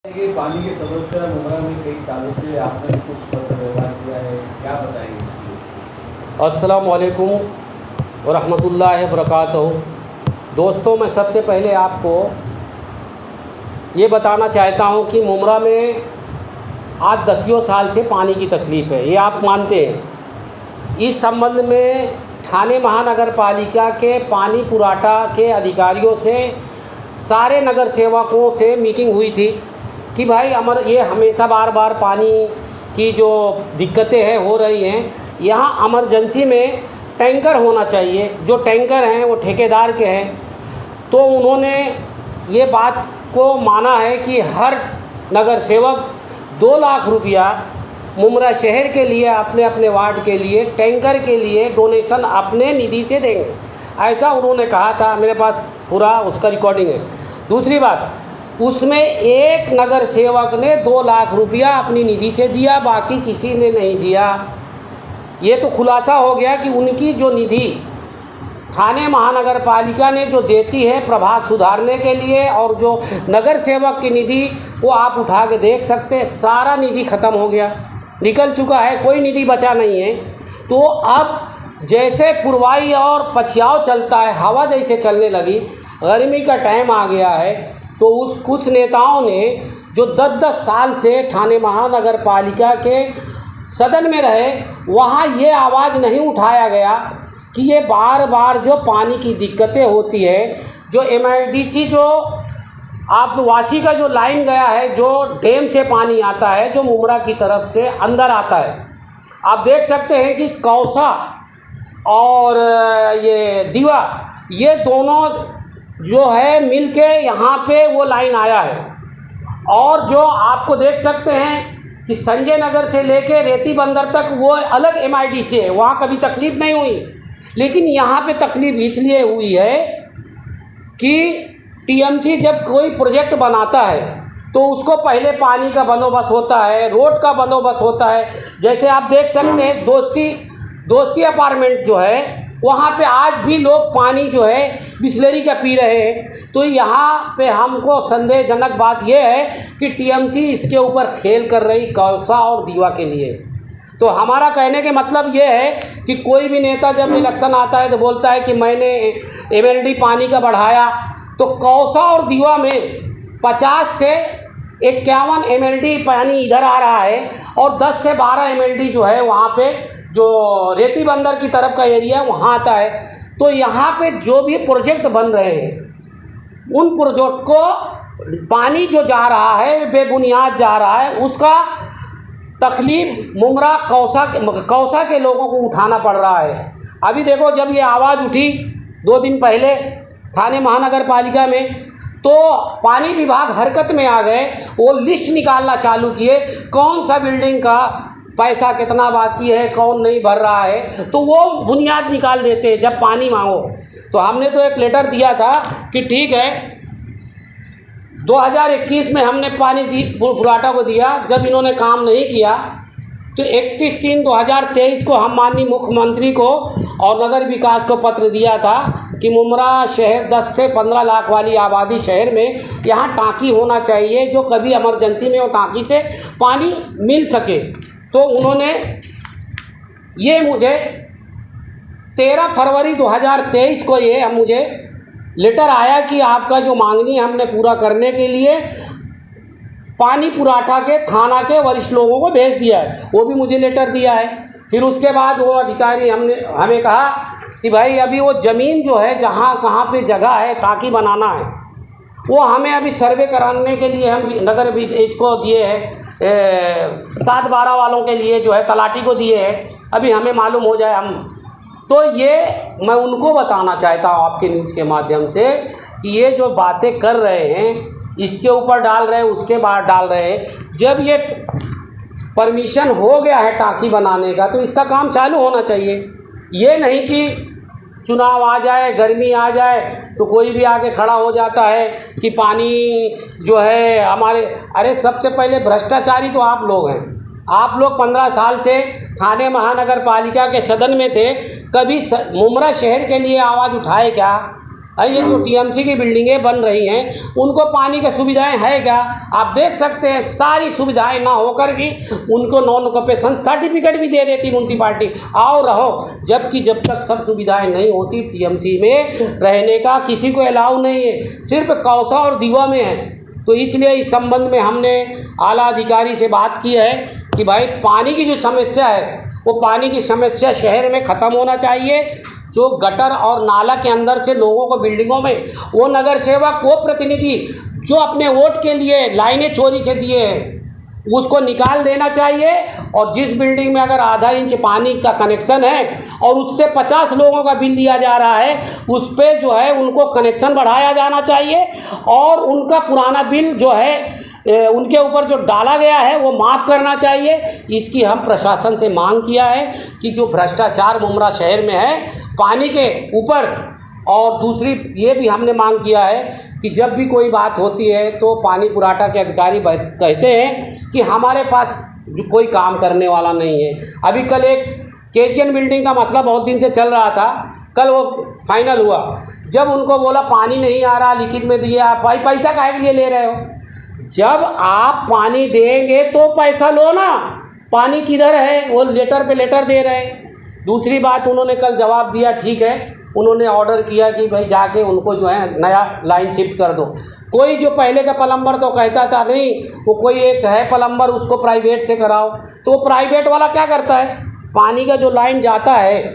कि पानी के सदस्य मुमरा में कई सालों से आपने कुछ पत्र व्यवहार किया है, क्या बताएंगे इसके? अस्सलाम वालेकुम व रहमतुल्लाहि व बरकातहू। दोस्तों, मैं सबसे पहले आपको ये बताना चाहता हूँ कि मुमरा में आज 10 साल से पानी की तकलीफ़ है, ये आप मानते हैं। इस संबंध में ठाणे महानगर पालिका के पानी पुराठा के अधिकारियों से, सारे नगर सेवकों से मीटिंग हुई थी कि भाई ये हमेशा बार बार पानी की जो दिक्कतें हैं हो रही हैं, यहाँ इमरजेंसी में टैंकर होना चाहिए। जो टैंकर हैं वो ठेकेदार के हैं। तो उन्होंने ये बात को माना है कि हर नगर सेवक 2 लाख रुपया मुमरा शहर के लिए, अपने अपने वार्ड के लिए, टैंकर के लिए डोनेशन अपने निधि से देंगे, ऐसा उन्होंने कहा था। मेरे पास पूरा उसका रिकॉर्डिंग है। दूसरी बात, उसमें एक नगर सेवक ने 2 लाख रुपया अपनी निधि से दिया, बाकी किसी ने नहीं दिया। ये तो खुलासा हो गया कि उनकी जो निधि ठाणे महानगर पालिका ने जो देती है प्रभाग सुधारने के लिए, और जो नगर सेवक की निधि वो आप उठा के देख सकते हैं, सारा निधि ख़त्म हो गया, निकल चुका है, कोई निधि बचा नहीं है। तो अब जैसे पुरवाई और पछियाव चलता है, हवा जैसे चलने लगी, गर्मी का टाइम आ गया है, तो कुछ नेताओं ने जो 10-10 साल से ठाणे महानगर पालिका के सदन में रहे, वहाँ ये आवाज़ नहीं उठाया गया कि ये बार बार जो पानी की दिक्कतें होती है, जो MIDC जो आप वासी का जो लाइन गया है, जो डैम से पानी आता है, जो मुमरा की तरफ से अंदर आता है, आप देख सकते हैं कि कौसा और ये दीवा, ये दोनों जो है मिलके यहाँ पे वो लाइन आया है। और जो आपको देख सकते हैं कि संजय नगर से लेके रेती बंदर तक वो अलग MIDC है, वहाँ कभी तकलीफ़ नहीं हुई। लेकिन यहाँ पे तकलीफ़ इसलिए हुई है कि TMC जब कोई प्रोजेक्ट बनाता है तो उसको पहले पानी का बंदोबस्त होता है, रोड का बंदोबस्त होता है। जैसे आप देख सकते हैं दोस्ती अपार्टमेंट जो है, वहाँ पे आज भी लोग पानी जो है बिसलेरी का पी रहे हैं। तो यहाँ पे हमको संदेहजनक बात यह है कि TMC इसके ऊपर खेल कर रही कौसा और दीवा के लिए। तो हमारा कहने के मतलब ये है कि कोई भी नेता जब इलेक्शन आता है तो बोलता है कि मैंने MLD पानी का बढ़ाया, तो कौसा और दीवा में 50 से 51 MLD पानी इधर आ रहा है, और 10 से 12 MLD जो है वहाँ पे जो रेती बंदर की तरफ का एरिया वहाँ आता है। तो यहाँ पे जो भी प्रोजेक्ट बन रहे हैं, उन प्रोजेक्ट को पानी जो जा रहा है बेबुनियाद जा रहा है, उसका तकलीफ मुमरा कौसा के लोगों को उठाना पड़ रहा है। अभी देखो, जब ये आवाज़ उठी 2 दिन पहले ठाणे महानगर पालिका में, तो पानी विभाग हरकत में आ गए। वो लिस्ट निकालना चालू किए, कौन सा बिल्डिंग का पैसा कितना बाकी है, कौन नहीं भर रहा है, तो वो बुनियाद निकाल देते हैं जब पानी मांगो। तो हमने तो एक लेटर दिया था कि ठीक है, 2021 में हमने पानी पुराठा को दिया। जब इन्होंने काम नहीं किया तो 31/3/2023 को हम माननीय मुख्यमंत्री को और नगर विकास को पत्र दिया था कि मुमरा शहर 10 से 15 लाख वाली आबादी शहर में यहाँ टांकी होना चाहिए, जो कभी इमरजेंसी में वो टांकी से पानी मिल सके। तो उन्होंने ये मुझे 13 फरवरी 2023 को ये मुझे लेटर आया कि आपका जो मांगनी हमने पूरा करने के लिए पानी पुराठा के थाना के वरिष्ठ लोगों को भेज दिया है। वो भी मुझे लेटर दिया है। फिर उसके बाद वो अधिकारी हमें कहा कि भाई अभी वो ज़मीन जो है, जहाँ कहाँ पे जगह है टांकी बनाना है, वो हमें अभी सर्वे कराने के लिए हम नगर भी इसको दिए हैं, 7/12 वालों के लिए जो है तलाटी को दिए हैं, अभी हमें मालूम हो जाए हम। तो ये मैं उनको बताना चाहता हूँ आपके न्यूज़ के माध्यम से कि ये जो बातें कर रहे हैं, इसके ऊपर डाल रहे हैं, उसके बाद डाल रहे हैं। जब ये परमिशन हो गया है टांकी बनाने का, तो इसका काम चालू होना चाहिए। ये नहीं कि चुनाव आ जाए, गर्मी आ जाए तो कोई भी आके खड़ा हो जाता है कि पानी जो है हमारे। अरे सबसे पहले भ्रष्टाचारी तो आप लोग हैं। आप लोग 15 साल से ठाणे महानगर पालिका के सदन में थे, कभी मुमरा शहर के लिए आवाज़ उठाए क्या? ये जो टीएमसी की बिल्डिंगें बन रही हैं उनको पानी की सुविधाएं है क्या? आप देख सकते हैं सारी सुविधाएं ना होकर भी उनको नॉन ऑक्यूपेशन सर्टिफिकेट भी दे देती म्यूनसिपाल्टी, आओ रहो। जबकि जब तक सब सुविधाएं नहीं होती टीएमसी में रहने का किसी को अलाउ नहीं है, सिर्फ कौसा और दीवा में है। तो इसलिए इस संबंध में हमने आला अधिकारी से बात की है कि भाई पानी की जो समस्या है वो पानी की समस्या शहर में ख़त्म होना चाहिए। जो गटर और नाला के अंदर से लोगों को बिल्डिंगों में वो नगर सेवक वो प्रतिनिधि जो अपने वोट के लिए लाइनें चोरी से दिए हैं उसको निकाल देना चाहिए। और जिस बिल्डिंग में अगर आधा इंच पानी का कनेक्शन है और उससे 50 लोगों का बिल दिया जा रहा है, उस पर जो है उनको कनेक्शन बढ़ाया जाना चाहिए और उनका पुराना बिल जो है उनके ऊपर जो डाला गया है वो माफ़ करना चाहिए। इसकी हम प्रशासन से मांग किया है कि जो भ्रष्टाचार मुमरा शहर में है पानी के ऊपर, और दूसरी ये भी हमने मांग किया है कि जब भी कोई बात होती है तो पानी पुराठा के अधिकारी कहते हैं कि हमारे पास जो कोई काम करने वाला नहीं है। अभी कल एक केजीएन बिल्डिंग का मसला बहुत दिन से चल रहा था, कल वो फाइनल हुआ। जब उनको बोला पानी नहीं आ रहा, लिखित में दिया, आप भाई पैसा काहे के लिए ले रहे हो? जब आप पानी देंगे तो पैसा लो ना, पानी किधर है? वो लेटर पे लेटर दे रहे हैं। दूसरी बात उन्होंने कल जवाब दिया, ठीक है, उन्होंने ऑर्डर किया कि भाई जाके उनको जो है नया लाइन शिफ्ट कर दो। कोई जो पहले का प्लम्बर तो कहता था नहीं, वो कोई एक है प्लम्बर उसको प्राइवेट से कराओ, तो प्राइवेट वाला क्या करता है, पानी का जो लाइन जाता है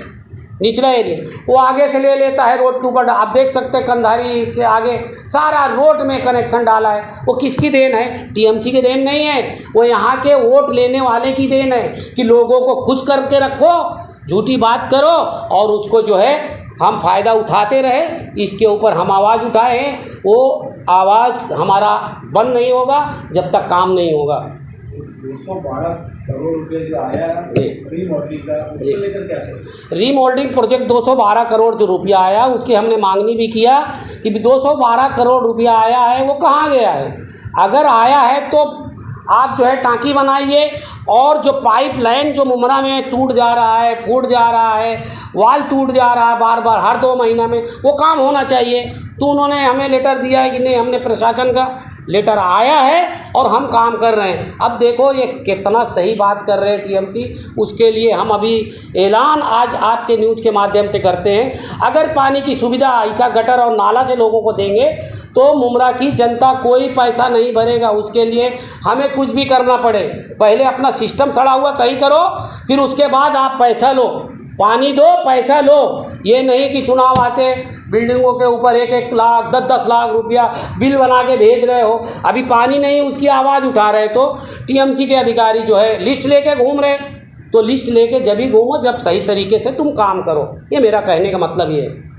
निचला एरिया वो आगे से ले लेता है रोड के ऊपर। आप देख सकते हैं कंधारी के आगे सारा रोड में कनेक्शन डाला है। वो किसकी देन है? टीएमसी की देन नहीं है, वो यहाँ के वोट लेने वाले की देन है कि लोगों को खुश करके रखो, झूठी बात करो और उसको जो है हम फ़ायदा उठाते रहे। इसके ऊपर हम आवाज़ उठाए हैं, वो आवाज़ हमारा बंद नहीं होगा जब तक काम नहीं होगा। 212 करोड़ रुपए जो आया रीमॉडलिंग का, उसको लेकर क्या है? रीमॉडलिंग प्रोजेक्ट 212 करोड़ जो रुपया आया उसकी हमने मांगनी भी किया कि 212 करोड़ रुपया आया है वो कहाँ गया है? अगर आया है तो आप जो है टांकी बनाइए, और जो पाइप लाइन जो मुमरा में टूट जा रहा है, फूट जा रहा है, वाल टूट जा रहा है बार बार हर 2 महीना में, वो काम होना चाहिए। तो उन्होंने हमें लेटर दिया है कि नहीं, हमने प्रशासन का लेटर आया है और हम काम कर रहे हैं। अब देखो ये कितना सही बात कर रहे हैं टीएमसी, उसके लिए हम अभी ऐलान आज आपके न्यूज़ के माध्यम से करते हैं। अगर पानी की सुविधा ऐसा गटर और नाला से लोगों को देंगे तो मुमरा की जनता कोई पैसा नहीं भरेगा। उसके लिए हमें कुछ भी करना पड़े, पहले अपना सिस्टम सड़ा हुआ सही करो, फिर उसके बाद आप पैसा लो, पानी दो, पैसा लो। ये नहीं कि चुनाव आते बिल्डिंगों के ऊपर 1-1 लाख 10-10 लाख रुपया बिल बना के भेज रहे हो, अभी पानी नहीं उसकी आवाज़ उठा रहे। तो टीएमसी के अधिकारी जो है लिस्ट लेके घूम रहे, तो लिस्ट लेके जब ही घूमो जब सही तरीके से तुम काम करो। ये मेरा कहने का मतलब ये है।